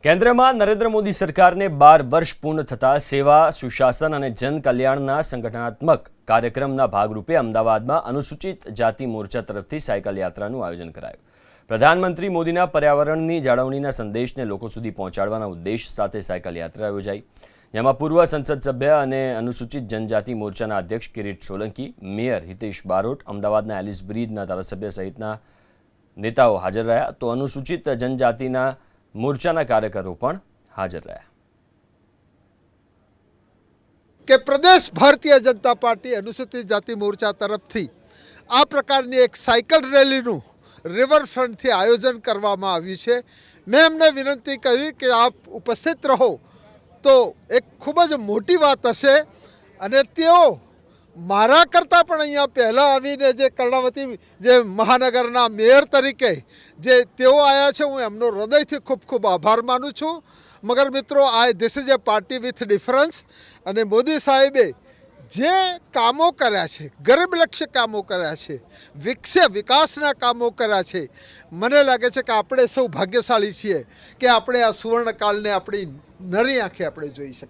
કેન્દ્રમાં નરેન્દ્ર મોદી સરકારને 12 વર્ષ પૂર્ણ થતા સેવા સુશાસન અને જનકલ્યાણના સંગઠનાત્મક કાર્યક્રમના ભાગરૂપે અમદાવાદમાં અનુસૂચિત જાતિ મોરચા તરફથી સાયકલ યાત્રાનું આયોજન કરાયું. પ્રધાનમંત્રી મોદીના પર્યાવરણની જાળવણીના સંદેશને લોકો સુધી પહોંચાડવાના ઉદ્દેશ સાથે સાયકલ યાત્રા યોજાઈ, જેમાં પૂર્વ સંસદ સભ્ય અને અનુસૂચિત જનજાતિ મોરચાના અધ્યક્ષ કિરીટ સોલંકી, મેયર હિતેશ બારોટ, અમદાવાદના એલિસ બ્રિજના ધારાસભ્ય સહિતના નેતાઓ હાજર રહ્યા, તો અનુસૂચિત જનજાતિના મોરચાના કાર્યકરો પણ હાજર રહ્યા. કે પ્રદેશ ભારતીય જનતા પાર્ટી અનુસૂચિત જાતિ મોરચા તરફથી આ પ્રકારની એક સાયકલ રેલીનું રિવરફ્રન્ટથી આયોજન કરવામાં આવ્યું છે. મેં એમને વિનંતી કરી કે આપ ઉપસ્થિત રહો તો એક ખૂબ જ મોટી વાત હશે, અને તેઓ મારા કરતાં પણ અહીંયા પહેલાં આવીને જે કર્ણાવતી જે મહાનગરના મેયર તરીકે જે તેઓ આવ્યા છે, હું એમનો હૃદયથી ખૂબ ખૂબ આભાર માનું છું. મગર મિત્રો, this is A party with difference, અને મોદી સાહેબે જે કામો કર્યા છે, ગરીબલક્ષી કામો કર્યા છે, વિકાસના કામો કર્યા છે, મને લાગે છે કે આપણે સૌ ભાગ્યશાળી છીએ કે આપણે આ સુવર્ણકાળને આપણી નરી આંખે આપણે જોઈ શકીએ.